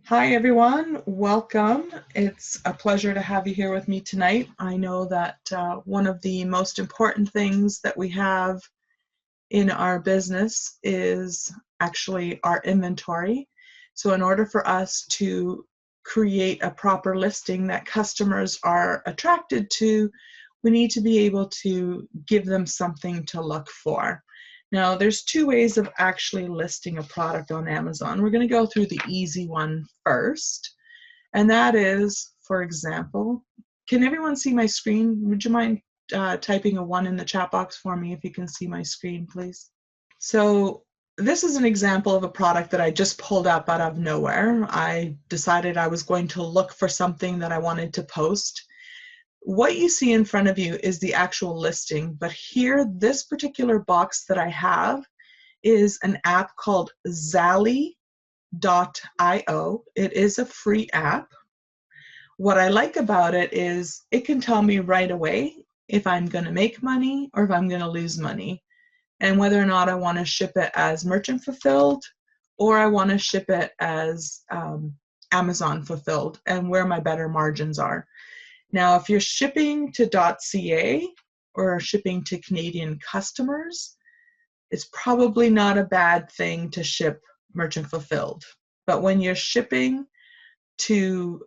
Hi, everyone. Welcome. It's a pleasure to have you here with me tonight. I know that one of the most important things that we have in our business is actually our inventory. So in order for us to create a proper listing that customers are attracted to, we need to be able to give them something to look for. Now, there's two ways of actually listing a product on Amazon. We're going to go through the easy one first, and that is, for example, can everyone see my screen? Would you mind typing a 1 in the chat box for me if you can see my screen, please? So this is an example of a product that I just pulled up out of nowhere. I decided I was going to look for something that I wanted to post. What you see in front of you is the actual listing, but here, this particular box that I have is an app called Zally.io. It is a free app. What I like about it is it can tell me right away if I'm going to make money or if I'm going to lose money, and whether or not I want to ship it as merchant fulfilled or I want to ship it as Amazon fulfilled, and where my better margins are. Now, if you're shipping to .ca or shipping to Canadian customers, it's probably not a bad thing to ship merchant fulfilled. But when you're shipping to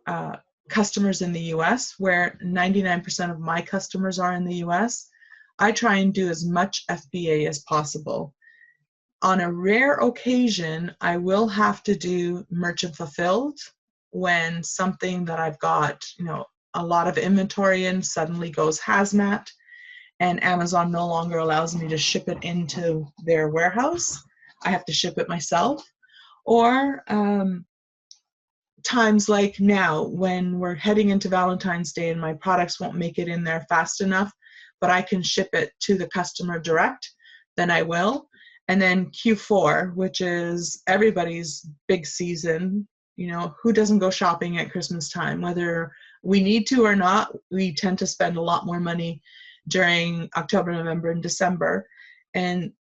customers in the US, where 99% of my customers are in the US, I try and do as much FBA as possible. On a rare occasion, I will have to do merchant fulfilled when something that I've got, a lot of inventory in suddenly goes hazmat, and Amazon no longer allows me to ship it into their warehouse. I have to ship it myself. Or times like now when we're heading into Valentine's Day and my products won't make it in there fast enough, but I can ship it to the customer direct, then I will. And then Q4, which is everybody's big season, who doesn't go shopping at Christmas time? Whether we need to or not, we tend to spend a lot more money during October, November, and December. And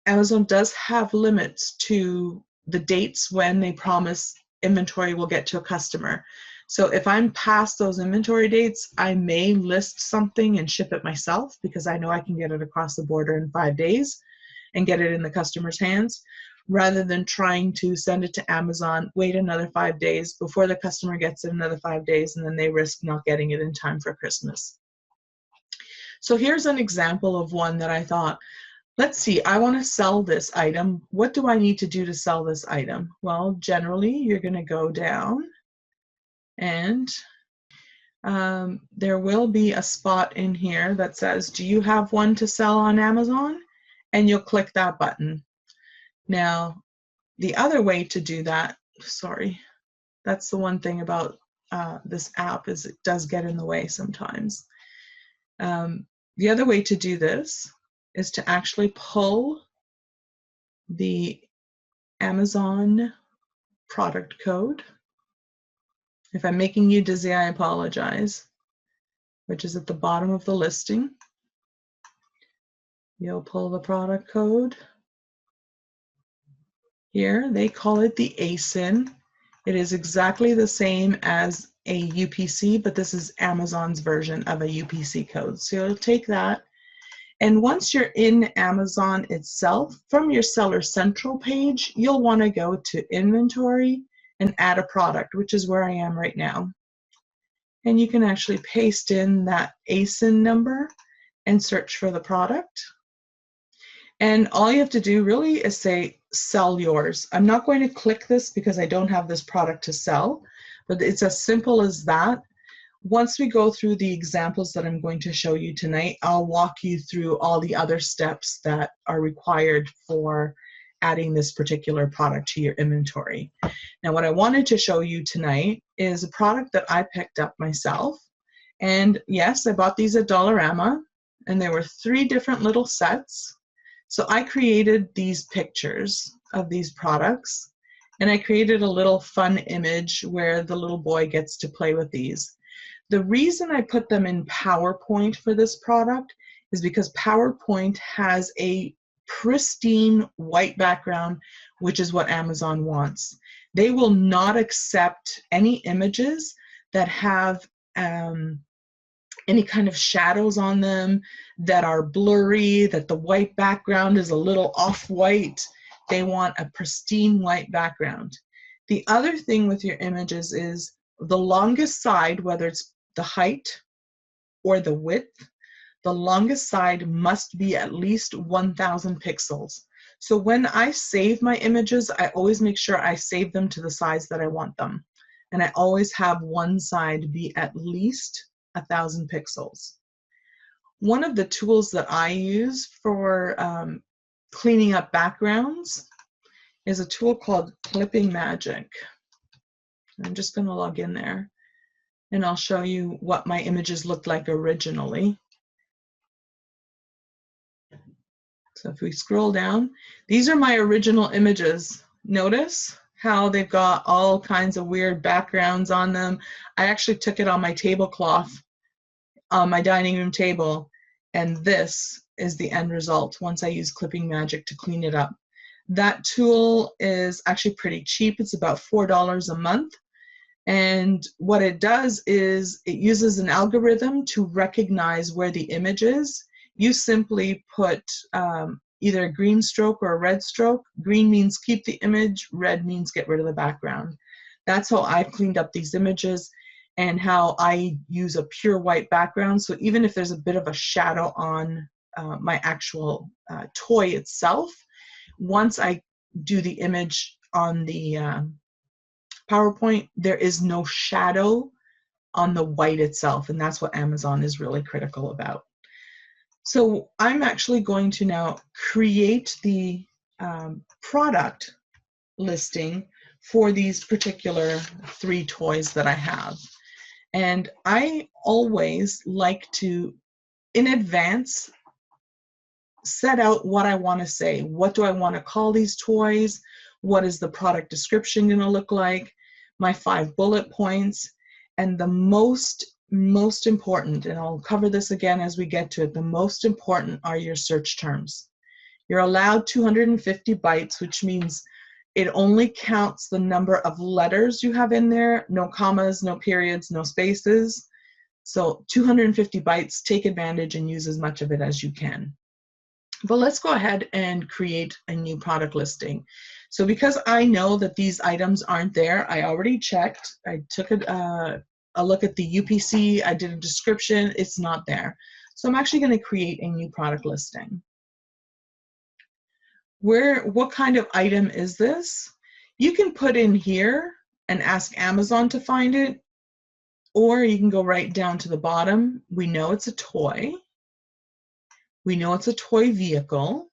Amazon does have limits to the dates when they promise inventory will get to a customer. So if I'm past those inventory dates, I may list something and ship it myself because I know I can get it across the border in 5 days and get it in the customer's hands, rather than trying to send it to Amazon, wait another 5 days before the customer gets it, another 5 days, and then they risk not getting it in time for Christmas. So here's an example of one that I thought, let's see, I want to sell this item. What do I need to do to sell this item? Well, generally, you're going to go down and there will be a spot in here that says, do you have one to sell on Amazon? And you'll click that button. Now, the other way to do that, sorry, that's the one thing about this app, is it does get in the way sometimes. The other way to do this is to actually pull the Amazon product code. If I'm making you dizzy, I apologize, which is at the bottom of the listing. You'll pull the product code. Here, they call it the ASIN. It is exactly the same as a UPC, but this is Amazon's version of a UPC code. So you'll take that, and once you're in Amazon itself, from your Seller Central page, you'll want to go to Inventory and add a product, which is where I am right now. And you can actually paste in that ASIN number and search for the product. And all you have to do really is say, sell yours. I'm not going to click this because I don't have this product to sell, but it's as simple as that. Once we go through the examples that I'm going to show you tonight, I'll walk you through all the other steps that are required for adding this particular product to your inventory. Now, what I wanted to show you tonight is a product that I picked up myself. And yes, I bought these at Dollarama, and there were 3 different little sets. So I created these pictures of these products, and I created a little fun image where the little boy gets to play with these. The reason I put them in PowerPoint for this product is because PowerPoint has a pristine white background, which is what Amazon wants. They will not accept any images that have any kind of shadows on them, that are blurry, that the white background is a little off-white. They want a pristine white background. The other thing with your images is the longest side, whether it's the height or the width, the longest side must be at least 1,000 pixels. So when I save my images, I always make sure I save them to the size that I want them. And I always have one side be at least 1,000 pixels. One of the tools that I use for cleaning up backgrounds is a tool called Clipping Magic. I'm just going to log in there and I'll show you what my images looked like originally. So if we scroll down, these are my original images. Notice how they've got all kinds of weird backgrounds on them. I actually took it on my tablecloth, on my dining room table, and this is the end result once I use Clipping Magic to clean it up. That tool is actually pretty cheap. It's about $4 a month. And what it does is it uses an algorithm to recognize where the image is. You simply put either a green stroke or a red stroke. Green means keep the image, red means get rid of the background. That's how I've cleaned up these images and how I use a pure white background. So even if there's a bit of a shadow on my actual toy itself, once I do the image on the PowerPoint, there is no shadow on the white itself, and that's what Amazon is really critical about. So I'm actually going to now create the product listing for these particular 3 toys that I have. And I always like to, in advance, set out what I want to say. What do I want to call these toys? What is the product description going to look like? My 5 bullet points. And the most important, and I'll cover this again as we get to it, the most important are your search terms. You're allowed 250 bytes, which means it only counts the number of letters you have in there, no commas, no periods, no spaces. So 250 bytes, take advantage and use as much of it as you can. But let's go ahead and create a new product listing. So because I know that these items aren't there, I already checked. I took a look at the UPC, I did a description, it's not there. So I'm actually going to create a new product listing. What kind of item is this? You can put in here and ask Amazon to find it, or you can go right down to the bottom. We know it's a toy. We know it's a toy vehicle.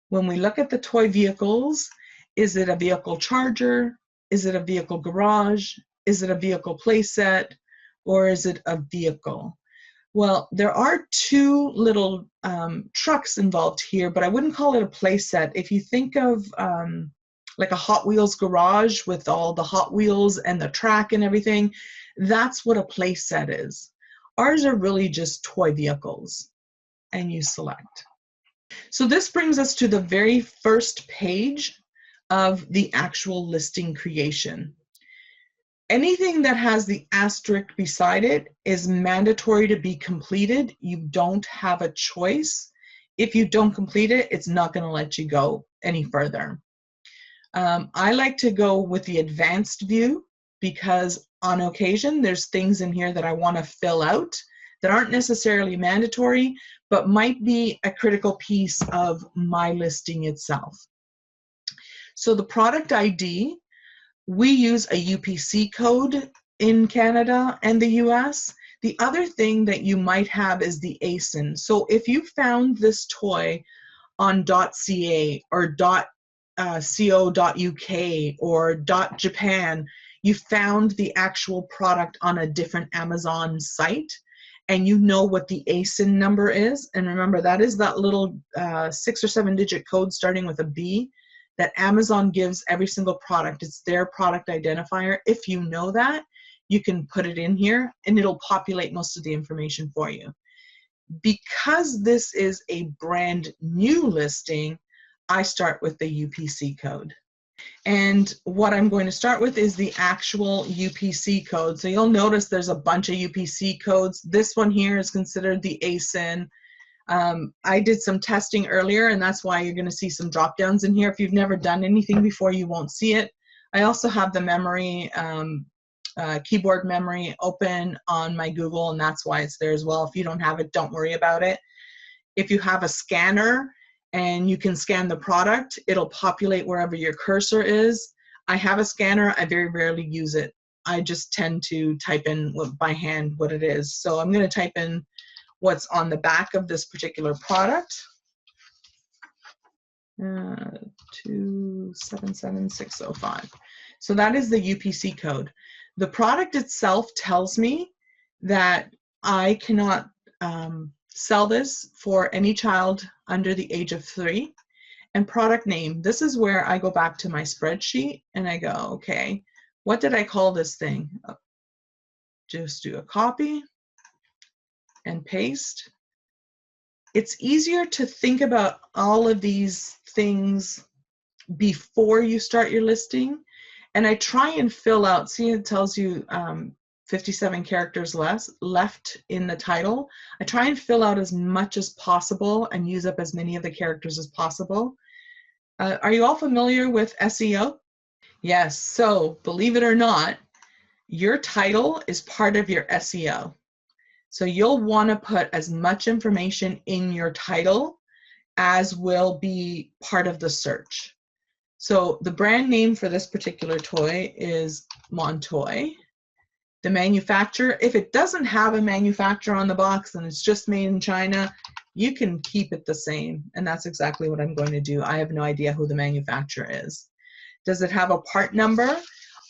When we look at the toy vehicles, is it a vehicle charger? Is it a vehicle garage? Is it a vehicle playset? Or is it a vehicle? Well, there are 2 little trucks involved here, but I wouldn't call it a playset. If you think of like a Hot Wheels garage with all the Hot Wheels and the track and everything, that's what a playset is. Ours are really just toy vehicles, and you select. So this brings us to the very first page of the actual listing creation. Anything that has the asterisk beside it is mandatory to be completed. You don't have a choice. If you don't complete it, it's not going to let you go any further. I like to go with the advanced view because on occasion there's things in here that I want to fill out that aren't necessarily mandatory, but might be a critical piece of my listing itself. So the product ID, we use a UPC code in Canada and the US. The other thing that you might have is the ASIN. So if you found this toy on .ca or .co.uk or .japan, you found the actual product on a different Amazon site, and you know what the ASIN number is, and remember that is that little 6 or 7 digit code starting with a B that Amazon gives every single product. It's their product identifier. If you know that, you can put it in here and it'll populate most of the information for you. Because this is a brand new listing, I start with the UPC code. And what I'm going to start with is the actual UPC code. So you'll notice there's a bunch of UPC codes. This one here is considered the ASIN. I did some testing earlier, and that's why you're going to see some drop downs in here. If you've never done anything before, you won't see it. I also have the memory, keyboard memory open on my Google, and that's why it's there as well. If you don't have it, don't worry about it. If you have a scanner and you can scan the product, it'll populate wherever your cursor is. I have a scanner. I very rarely use it. I just tend to type in by hand what it is. So I'm going to type in what's on the back of this particular product. 277605. So that is the UPC code. The product itself tells me that I cannot sell this for any child under the age of 3. And product name, this is where I go back to my spreadsheet and I go, okay, what did I call this thing? Just do a copy and paste. It's easier to think about all of these things before you start your listing. And I try and fill out, see it tells you 57 characters left in the title. I try and fill out as much as possible and use up as many of the characters as possible. Are you all familiar with SEO? Yes, so believe it or not, your title is part of your SEO. So you'll want to put as much information in your title as will be part of the search. So the brand name for this particular toy is Montoy. The manufacturer, if it doesn't have a manufacturer on the box and it's just made in China, you can keep it the same. And that's exactly what I'm going to do. I have no idea who the manufacturer is. Does it have a part number?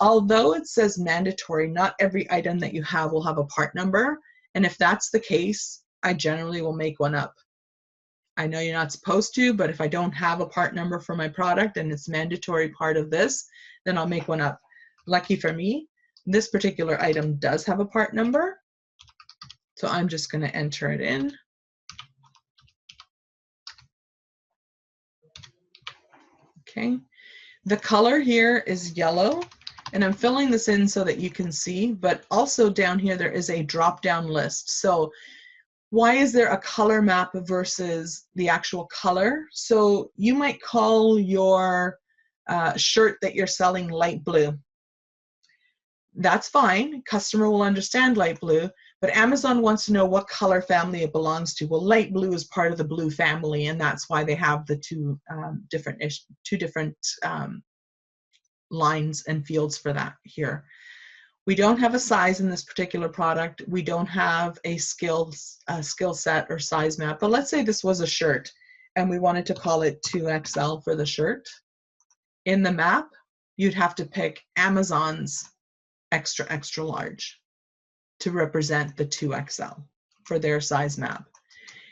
Although it says mandatory, not every item that you have will have a part number. And if that's the case, I generally will make one up. I know you're not supposed to, but if I don't have a part number for my product and it's mandatory part of this, then I'll make one up. Lucky for me, this particular item does have a part number. So I'm just going to enter it in. Okay. The color here is yellow, and I'm filling this in so that you can see, but also down here there is a drop-down list. So why is there a color map versus the actual color? So you might call your shirt that you're selling light blue. That's fine. Customer will understand light blue, but Amazon wants to know what color family it belongs to. Well, light blue is part of the blue family, and that's why they have the two different lines and fields for that here. We don't have a size in this particular product. We don't have a skill set or size map. But let's say this was a shirt and we wanted to call it 2XL for the shirt. In the map, you'd have to pick Amazon's extra, extra large to represent the 2XL for their size map.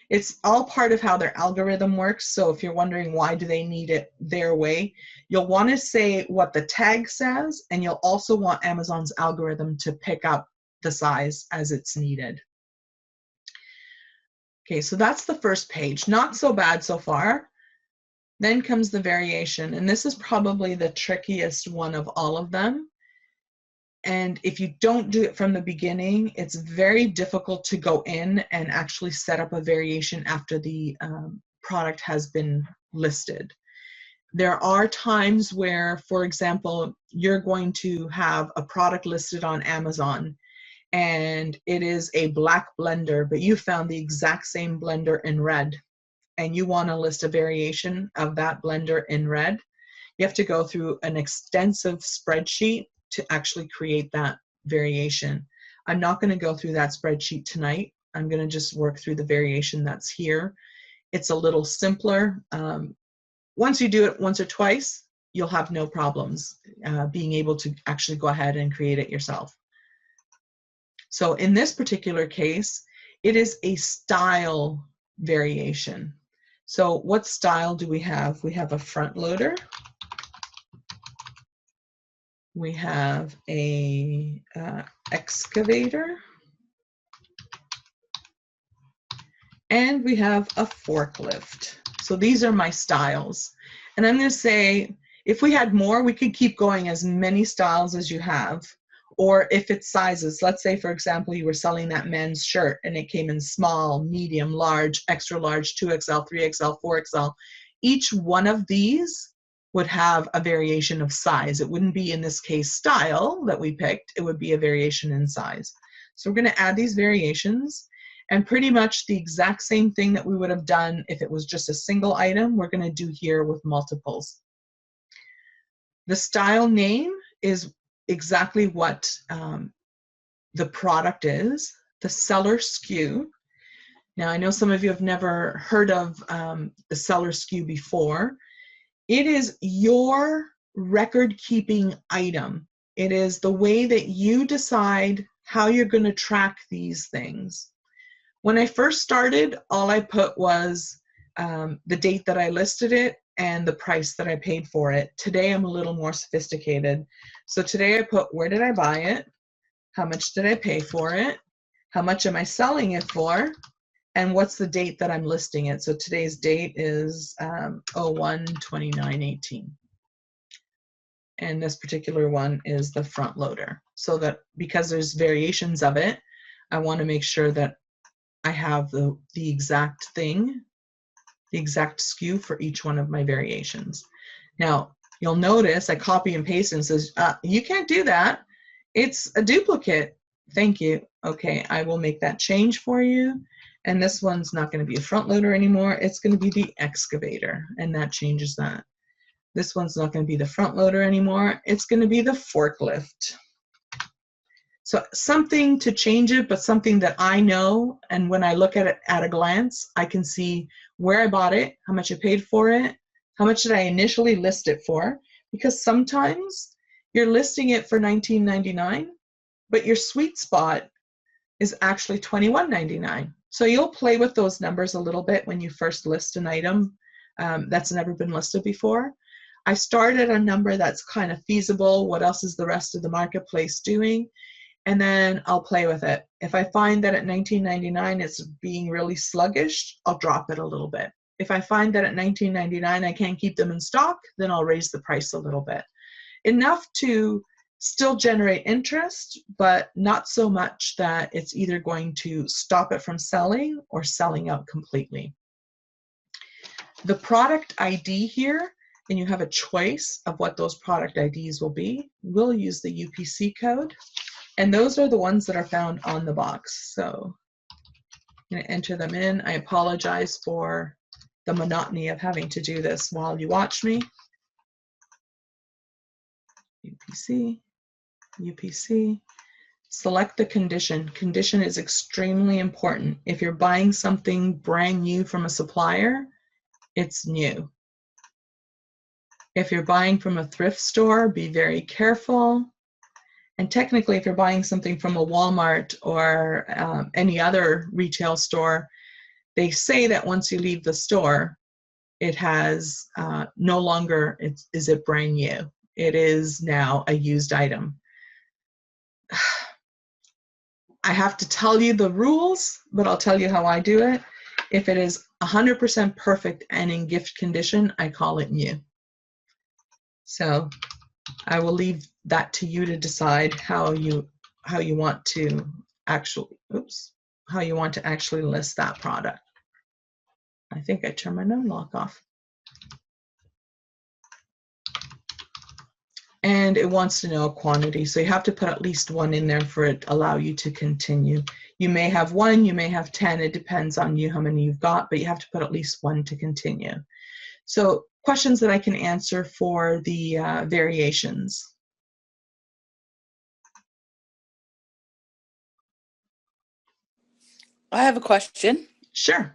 It's all part of how their algorithm works. So if you're wondering why do they need it their way, you'll want to say what the tag says, and you'll also want Amazon's algorithm to pick up the size as it's needed. Okay, so that's the first page. Not so bad so far. Then comes the variation, and this is probably the trickiest one of all of them. And if you don't do it from the beginning, it's very difficult to go in and actually set up a variation after the product has been listed. There are times where, for example, you're going to have a product listed on Amazon and it is a black blender, but you found the exact same blender in red and you want to list a variation of that blender in red. You have to go through an extensive spreadsheet to actually create that variation. I'm not going to go through that spreadsheet tonight. I'm going to just work through the variation that's here. It's a little simpler. Once you do it once or twice, you'll have no problems being able to actually go ahead and create it yourself. So in this particular case, it is a style variation. So what style do we have? We have a front loader. We have a excavator, and we have a forklift. So these are my styles. And I'm going to say If we had more, we could keep going as many styles as you have. Or if it's sizes, let's say, for example, you were selling that men's shirt and it came in small, medium, large, extra large, 2XL, 3XL, 4XL. Each one of these would have a variation of size. It wouldn't be, in this case, style that we picked. It would be a variation in size. So we're going to add these variations, and pretty much the exact same thing that we would have done if it was just a single item, we're going to do here with multiples. The style name is exactly what the product is, the seller SKU. Now, I know some of you have never heard of the seller SKU before. It is your record-keeping item. It is the way that you decide how you're going to track these things. When I first started, all I put was the date that I listed it and the price that I paid for it. Today, I'm a little more sophisticated. So today I put, where did I buy it? How much did I pay for it? How much am I selling it for? And what's the date that I'm listing it? So today's date is 01/29/18. And this particular one is the front loader. So that because there's variations of it, I want to make sure that I have the exact thing, the exact SKU for each one of my variations. Now, you'll notice I copy and paste and says, you can't do that. It's a duplicate. Thank you. Okay, I will make that change for you. And this one's not going to be a front loader anymore. It's going to be the excavator, and that changes that. This one's not going to be the front loader anymore. It's going to be the forklift. So something to change it, but something that I know, and when I look at it at a glance, I can see where I bought it, how much I paid for it, how much did I initially list it for, because sometimes you're listing it for $19.99, but your sweet spot is actually $21.99. So you'll play with those numbers a little bit when you first list an item that's never been listed before. I start at a number that's kind of feasible. What else is the rest of the marketplace doing? And then I'll play with it. If I find that at $19.99 it's being really sluggish, I'll drop it a little bit. If I find that at $19.99 I can't keep them in stock, then I'll raise the price a little bit. Enough to still generate interest, but not so much that it's either going to stop it from selling or selling out completely. The product ID here, and you have a choice of what those product IDs will be. We'll use the UPC code, and those are the ones that are found on the box. So I'm going to enter them in. I apologize for the monotony of having to do this while you watch me. UPC. UPC, select the condition. Condition is extremely important. If you're buying something brand new from a supplier, it's new. If you're buying from a thrift store, be very careful. And technically, if you're buying something from a Walmart or any other retail store, they say that once you leave the store, it has no longer is it brand new. It is now a used item. I have to tell you the rules, but I'll tell you how I do it. If it is 100% perfect and in gift condition, I call it new. So I will leave that to you to decide how you want to actually, how you want to actually list that product. I think I turned my node lock off. And it wants to know a quantity, so you have to put at least one in there for it to allow you to continue. You may have 1, you may have 10, it depends on you how many you've got, but you have to put at least 1 to continue. So questions that I can answer for the variations. I have a question. Sure.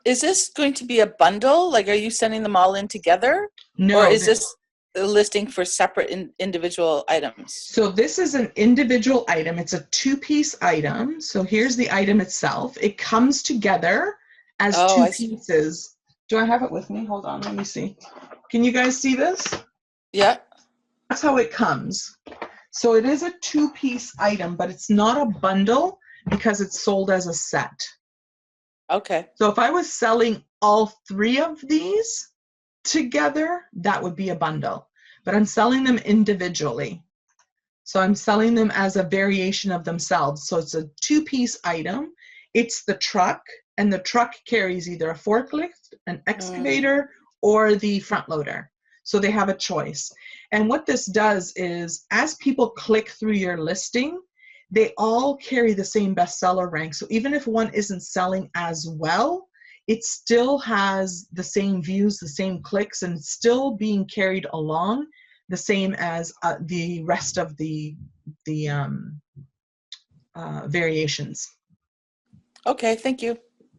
Is this going to be a bundle? Like, are you sending them all in together? No. Or is this a listing for separate individual items? So this is an individual item. It's a 2-piece item. So here's the item itself. It comes together as 2 pieces. Do I have it with me? Hold on, let me see. Can you guys see this? Yeah. That's how it comes. So it is a 2-piece item, but it's not a bundle because it's sold as a set. Okay. So if I was selling all 3 of these together, that would be a bundle. But I'm selling them individually. So I'm selling them as a variation of themselves. So it's a two-piece item. It's the truck, and the truck carries either a forklift, an excavator, or the front loader. So they have a choice. And what this does is, as people click through your listing, they all carry the same bestseller rank. So even if one isn't selling as well, it still has the same views, the same clicks, and it's still being carried along the same as the rest of the variations. Okay, thank you.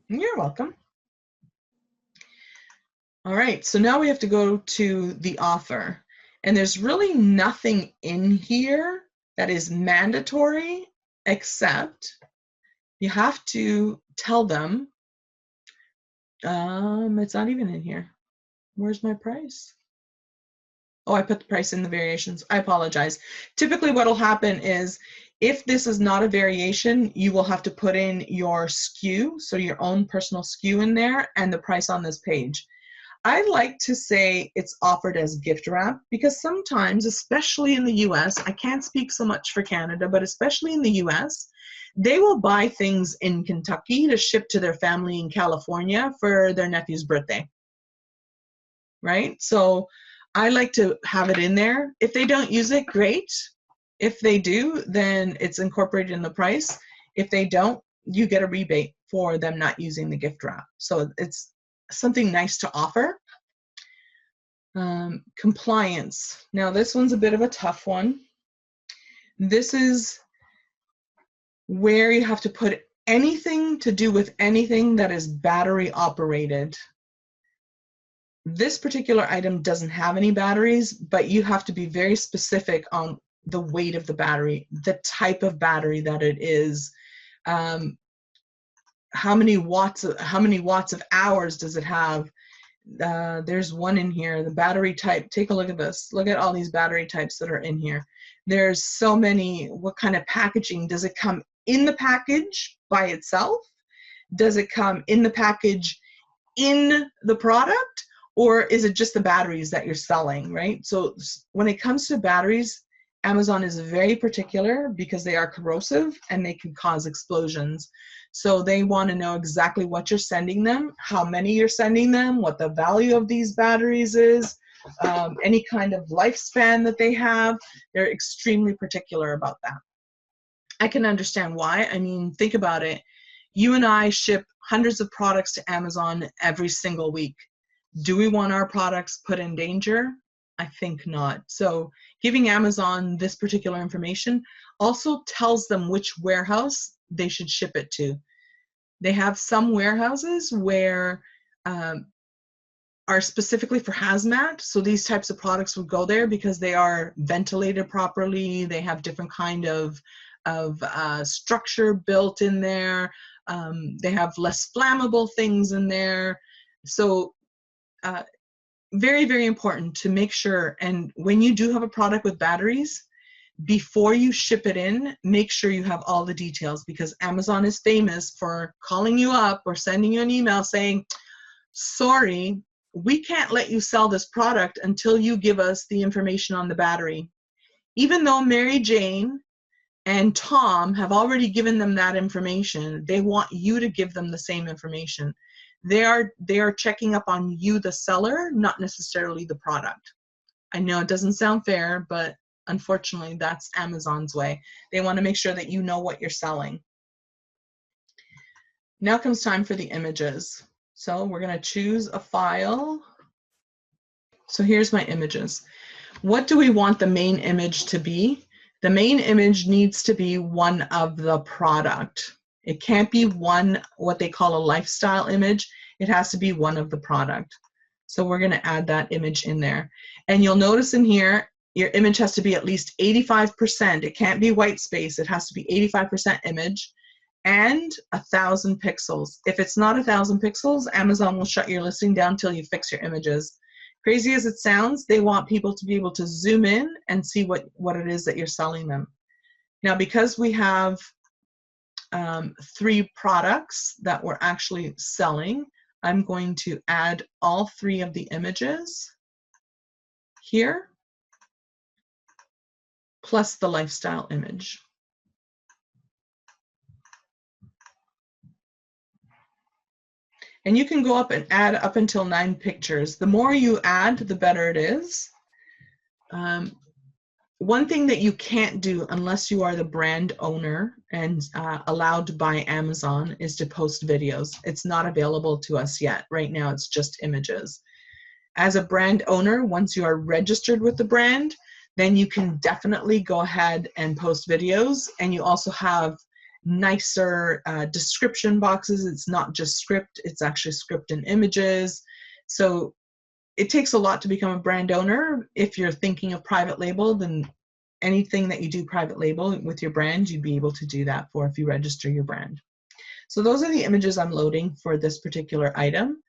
You're welcome. All right, so now we have to go to the offer. And there's really nothing in here that is mandatory, except you have to tell them, it's not even in here. Where's my price? Oh, I put the price in the variations. I apologize. Typically what will happen is, if this is not a variation, you will have to put in your SKU, so your own personal SKU in there, and the price on this page. I like to say it's offered as gift wrap, because sometimes, especially in the US, I can't speak so much for Canada, but especially in the US, they will buy things in Kentucky to ship to their family in California for their nephew's birthday, right? So I like to have it in there. If they don't use it, great. If they do, then it's incorporated in the price. If they don't, you get a rebate for them not using the gift wrap. So it's something nice to offer. Compliance. Now this one's a bit of a tough one. This is where you have to put anything to do with anything that is battery operated. This particular item doesn't have any batteries, but you have to be very specific on the weight of the battery, the type of battery that it is, how many watts of hours does it have. There's one in here, the battery type. Take a look at this. Look at all these battery types that are in here. There's so many. What kind of packaging? Does it come in the package by itself? Does it come in the package in the product? Or is it just the batteries that you're selling, right? So when it comes to batteries, Amazon is very particular because they are corrosive and they can cause explosions. So they want to know exactly what you're sending them, how many you're sending them, what the value of these batteries is, any kind of lifespan that they have. They're extremely particular about that. I can understand why. I mean, think about it. You and I ship hundreds of products to Amazon every single week. Do we want our products put in danger? I think not. So giving Amazon this particular information also tells them which warehouse they should ship it to. They have some warehouses where are specifically for hazmat. So these types of products would go there because they are ventilated properly. They have different kind of structure built in there. They have less flammable things in there. So very, very important to make sure. And when you do have a product with batteries, before you ship it in, make sure you have all the details, because Amazon is famous for calling you up or sending you an email saying, sorry, we can't let you sell this product until you give us the information on the battery. Even though Mary Jane and Tom have already given them that information, they want you to give them the same information. They are checking up on you, the seller, not necessarily the product. I know it doesn't sound fair, but unfortunately, that's Amazon's way. They want to make sure that you know what you're selling. Now comes time for the images. So we're going to choose a file. So here's my images. What do we want the main image to be? The main image needs to be one of the product. It can't be one, what they call a lifestyle image. It has to be one of the product. So we're going to add that image in there. And you'll notice in here, your image has to be at least 85%. It can't be white space. It has to be 85% image and 1,000 pixels. If it's not 1,000 pixels, Amazon will shut your listing down until you fix your images. Crazy as it sounds, they want people to be able to zoom in and see what it is that you're selling them. Now, because we have 3 products that we're actually selling, I'm going to add all 3 of the images here, plus the lifestyle image. And you can go up and add up until 9 pictures. The more you add, the better it is. One thing that you can't do unless you are the brand owner and allowed by Amazon is to post videos. It's not available to us yet. Right now, it's just images. As a brand owner, once you are registered with the brand, then you can definitely go ahead and post videos. And you also have nicer description boxes. It's not just script, it's actually script and images. So it takes a lot to become a brand owner. If you're thinking of private label, then anything that you do private label with your brand, you'd be able to do that for if you register your brand. So those are the images I'm loading for this particular item.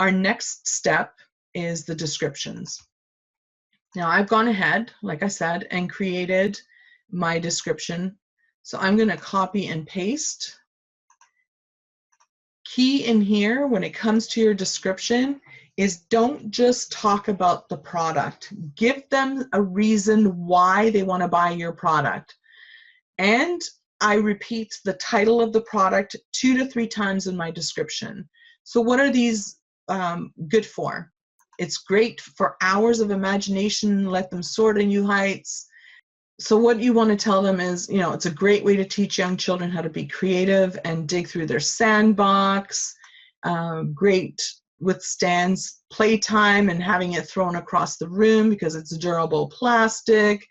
Our next step is the descriptions. Now I've gone ahead, like I said, and created my description. So I'm going to copy and paste. Key in here when it comes to your description is don't just talk about the product. Give them a reason why they want to buy your product. And I repeat the title of the product 2 to 3 times in my description. So what are these good for? It's great for hours of imagination, let them soar to new heights. So what you want to tell them is, you know, it's a great way to teach young children how to be creative and dig through their sandbox. Great withstands playtime and having it thrown across the room because it's durable plastic.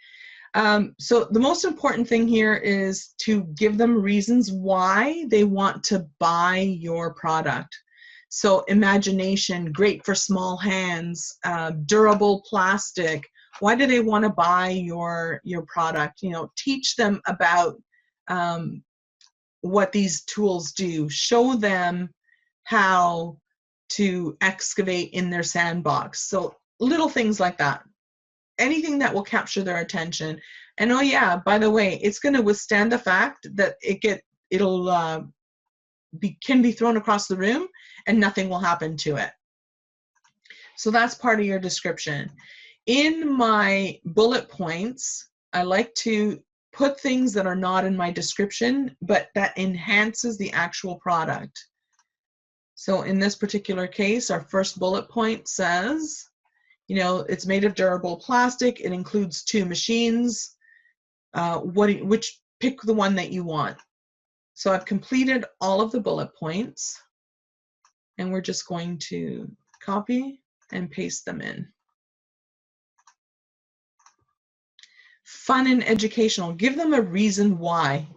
So the most important thing here is to give them reasons why they want to buy your product. So imagination, great for small hands, durable plastic. Why do they want to buy your product? You know, teach them about what these tools do. Show them how to excavate in their sandbox. So little things like that. Anything that will capture their attention. And oh yeah, by the way, it's going to withstand the fact that can be thrown across the room and nothing will happen to it. So that's part of your description. In my bullet points, I like to put things that are not in my description, but that enhances the actual product. So in this particular case, our first bullet point says, you know, it's made of durable plastic. It includes 2 machines. Pick the one that you want. So I've completed all of the bullet points, and we're just going to copy and paste them in. Fun and educational. Give them a reason why.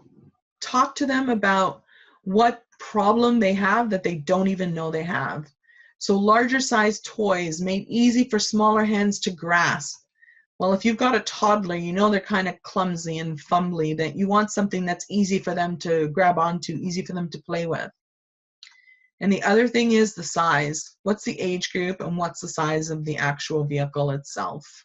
Talk to them about what problem they have that they don't even know they have. So larger size toys made easy for smaller hands to grasp. Well, if you've got a toddler, you know they're kind of clumsy and fumbly, that you want something that's easy for them to grab onto, easy for them to play with. And the other thing is the size. What's the age group and what's the size of the actual vehicle itself?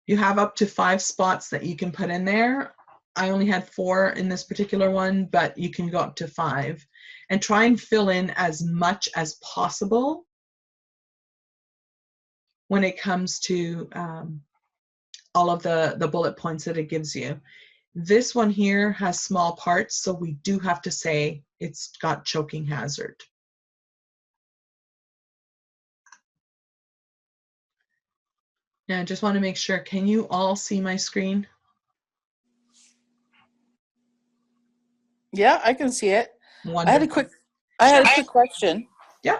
You have up to 5 spots that you can put in there. I only had 4 in this particular one, but you can go up to 5. And try and fill in as much as possible when it comes to all of the bullet points that it gives you. This one here has small parts, so we do have to say it's got choking hazard. Now I just want to make sure, can you all see my screen? Yeah, I can see it. Wonderful. I had a quick question. Yeah.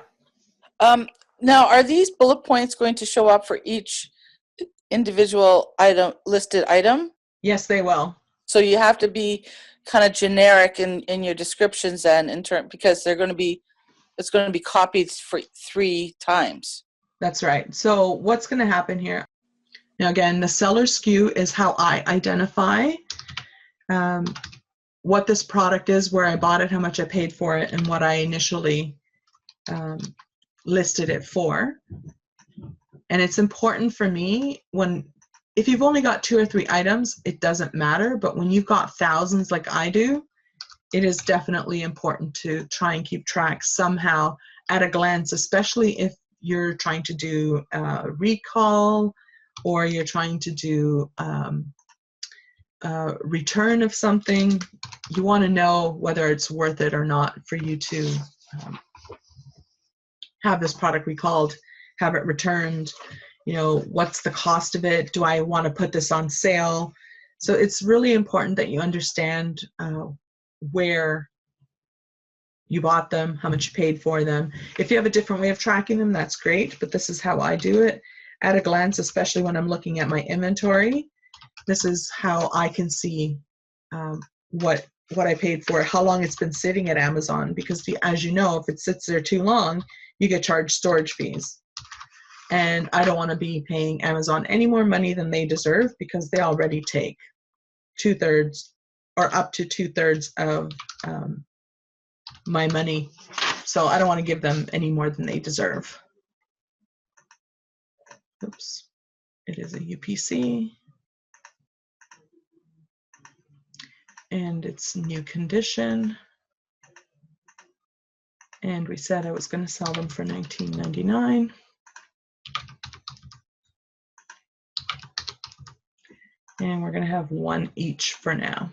Now, are these bullet points going to show up for each individual listed item? Yes, they will. So you have to be kind of generic in your descriptions then, because it's going to be copied for 3 times. That's right. So what's going to happen here? Now again, the seller SKU is how I identify what this product is, where I bought it, how much I paid for it, and what I initially listed it for. And it's important for me if you've only got 2 or 3 items, it doesn't matter. But when you've got thousands like I do, it is definitely important to try and keep track somehow at a glance, especially if you're trying to do a recall or you're trying to do return of something. You want to know whether it's worth it or not for you to have this product recalled, have it returned. You know, what's the cost of it? Do I want to put this on sale? So it's really important that you understand where you bought them, how much you paid for them. If you have a different way of tracking them, that's great, but this is how I do it. At a glance, especially when I'm looking at my inventory, this is how I can see what I paid for it, how long it's been sitting at Amazon, because as you know, if it sits there too long, you get charged storage fees. And I don't want to be paying Amazon any more money than they deserve, because they already take 2/3 or up to 2/3 of my money. So I don't want to give them any more than they deserve. Oops, it is a UPC. And it's new condition. And we said I was going to sell them for $19.99. And we're going to have one each for now.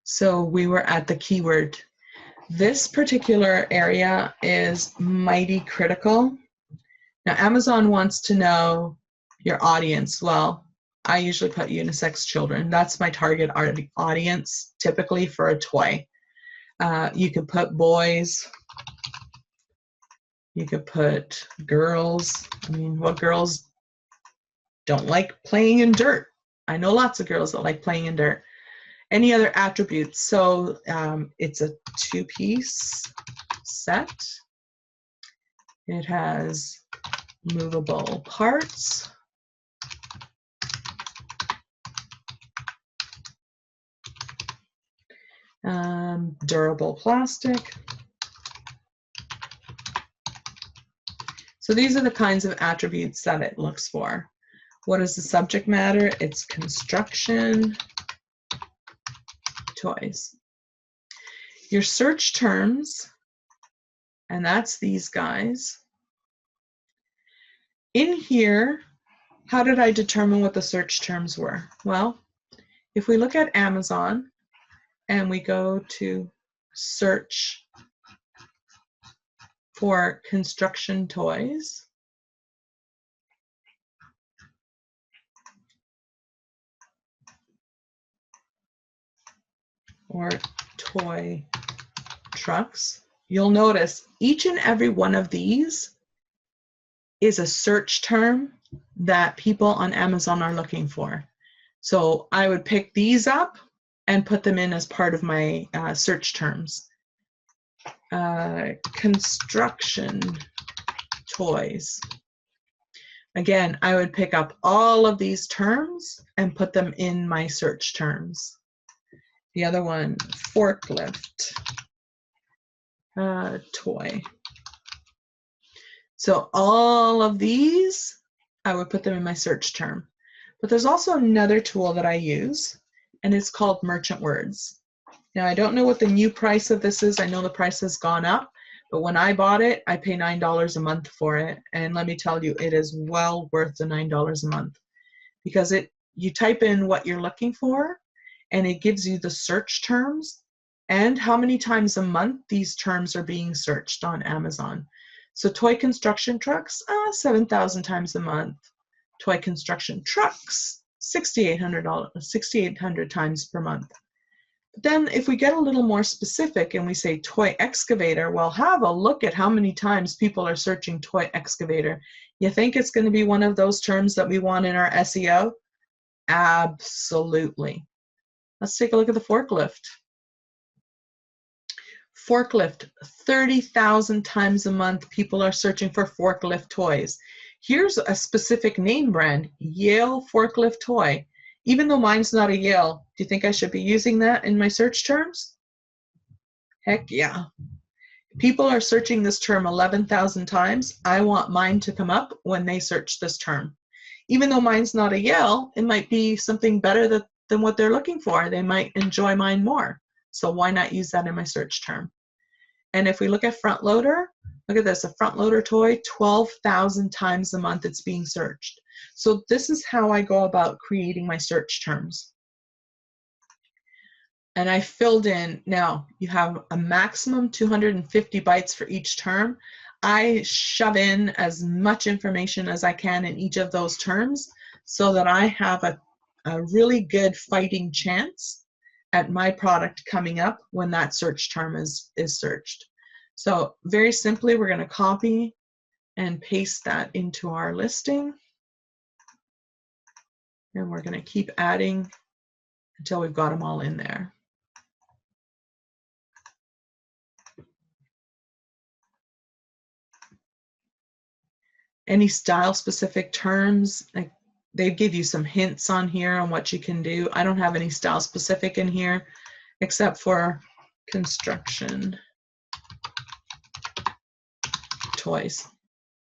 So we were at the keyword. This particular area is mighty critical. Now, Amazon wants to know your audience. Well, I usually put unisex children. That's my target audience, typically for a toy. You could put boys. You could put girls. I mean, what girls don't like playing in dirt? I know lots of girls that like playing in dirt. Any other attributes? So it's a 2-piece set. It has movable parts. Durable plastic. So these are the kinds of attributes that it looks for. What is the subject matter? It's construction toys. Your search terms, and that's these guys. In here, how did I determine what the search terms were? Well, if we look at Amazon and we go to search for construction toys, or toy trucks, you'll notice each and every one of these is a search term that people on Amazon are looking for. So I would pick these up and put them in as part of my search terms. Construction toys. Again, I would pick up all of these terms and put them in my search terms. The other one, forklift toy. So all of these, I would put them in my search term. But there's also another tool that I use, and it's called Merchant Words. Now, I don't know what the new price of this is. I know the price has gone up, but when I bought it, I pay $9 a month for it. And let me tell you, it is well worth the $9 a month, because you type in what you're looking for, and it gives you the search terms and how many times a month these terms are being searched on Amazon. So toy construction trucks, 7,000 times a month. Toy construction trucks, 6,800 times per month. But then if we get a little more specific and we say toy excavator, well, have a look at how many times people are searching toy excavator. You think it's going to be one of those terms that we want in our SEO? Absolutely. Let's take a look at the forklift. Forklift, 30,000 times a month people are searching for forklift toys. Here's a specific name brand, Yale forklift toy. Even though mine's not a Yale, do you think I should be using that in my search terms? Heck yeah. People are searching this term 11,000 times. I want mine to come up when they search this term. Even though mine's not a Yale, it might be something better than what they're looking for. They might enjoy mine more. So why not use that in my search term? And if we look at front loader, look at this, a front loader toy, 12,000 times a month it's being searched. So this is how I go about creating my search terms. And I filled in, now you have a maximum 250 bytes for each term. I shove in as much information as I can in each of those terms so that I have a really good fighting chance at my product coming up when that search term is searched. So very simply, we're going to copy and paste that into our listing. And we're going to keep adding until we've got them all in there. Any style specific terms, like they give you some hints on here on what you can do. I don't have any style specific in here except for construction toys.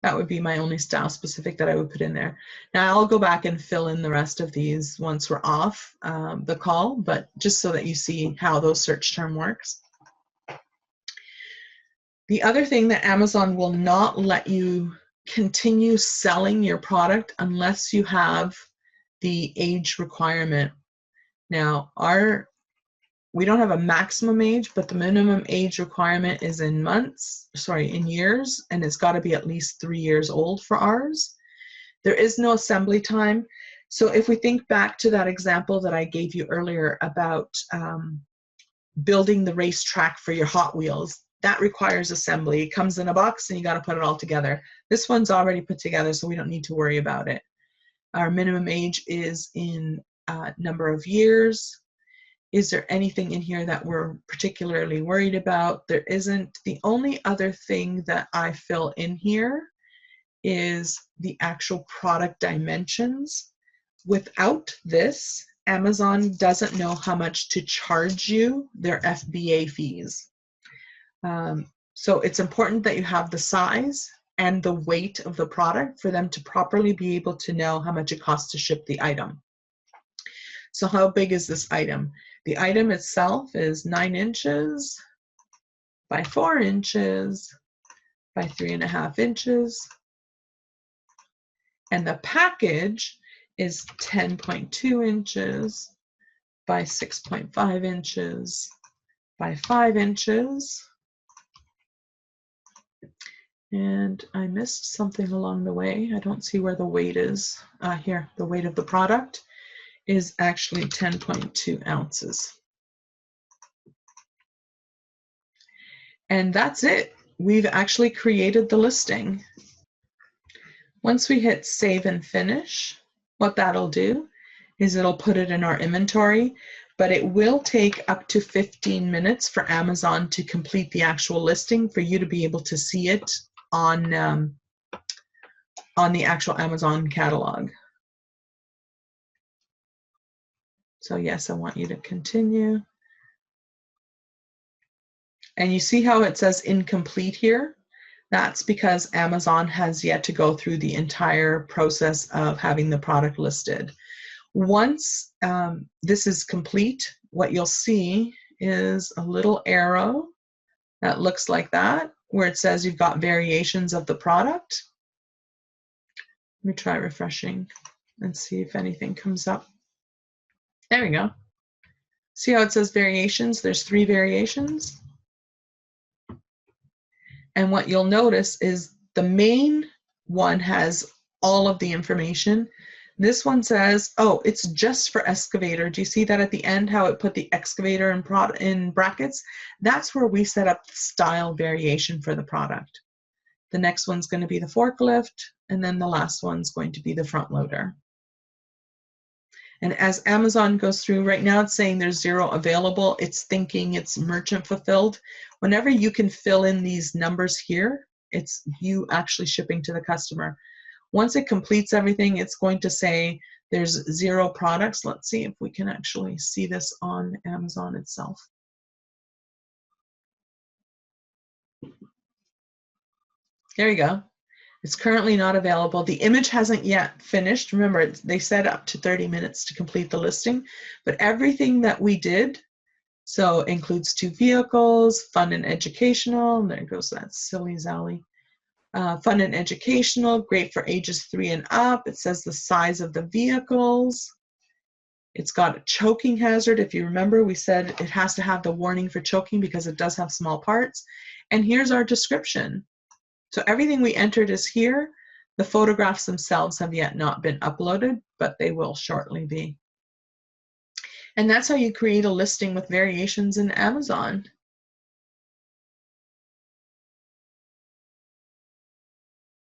That would be my only style specific that I would put in there. Now I'll go back and fill in the rest of these once we're off the call, but just so that you see how those search term works. The other thing that Amazon will not let you continue selling your product unless you have the age requirement. Now, we don't have a maximum age, but the minimum age requirement is in years, and it's got to be at least 3 years old for ours. There is no assembly time. So if we think back to that example that I gave you earlier about building the racetrack for your Hot Wheels, that requires assembly. It comes in a box and you got to put it all together. This one's already put together, so we don't need to worry about it. Our minimum age is in number of years. Is there anything in here that we're particularly worried about? There isn't. The only other thing that I fill in here is the actual product dimensions. Without this, Amazon doesn't know how much to charge you their FBA fees. So it's important that you have the size and the weight of the product for them to properly be able to know how much it costs to ship the item. So how big is this item? The item itself is 9 inches by 4 inches by 3.5 inches. And the package is 10.2 inches by 6.5 inches by 5 inches. And I missed something along the way. I don't see where the weight is. Here, the weight of the product is actually 10.2 ounces. And that's it. We've actually created the listing. Once we hit save and finish, what that'll do is it'll put it in our inventory, but it will take up to 15 minutes for Amazon to complete the actual listing for you to be able to see it on the actual Amazon catalog. So yes, I want you to continue. And you see how it says incomplete here? That's because Amazon has yet to go through the entire process of having the product listed. Once this is complete, what you'll see is a little arrow that looks like that, where it says you've got variations of the product. Let me try refreshing and see if anything comes up. There we go. See how it says variations? There's 3 variations. And what you'll notice is the main one has all of the information. This one says, oh, it's just for excavator. Do you see that at the end, how it put the excavator in brackets? That's where we set up the style variation for the product. The next one's going to be the forklift, and then the last one's going to be the front loader. And as Amazon goes through, right now it's saying there's 0 available. It's thinking it's merchant fulfilled. Whenever you can fill in these numbers here, it's you actually shipping to the customer. Once it completes everything, it's going to say there's 0 products. Let's see if we can actually see this on Amazon itself. There you go. It's currently not available. The image hasn't yet finished. Remember, they said up to 30 minutes to complete the listing, but everything that we did So it includes 2 vehicles, fun and educational. And there goes that silly Zally. Fun and educational, great for ages 3 and up. It says the size of the vehicles. It's got a choking hazard. If you remember, we said it has to have the warning for choking because it does have small parts. And here's our description. So everything we entered is here. The photographs themselves have yet not been uploaded, but they will shortly be. And that's how you create a listing with variations in Amazon.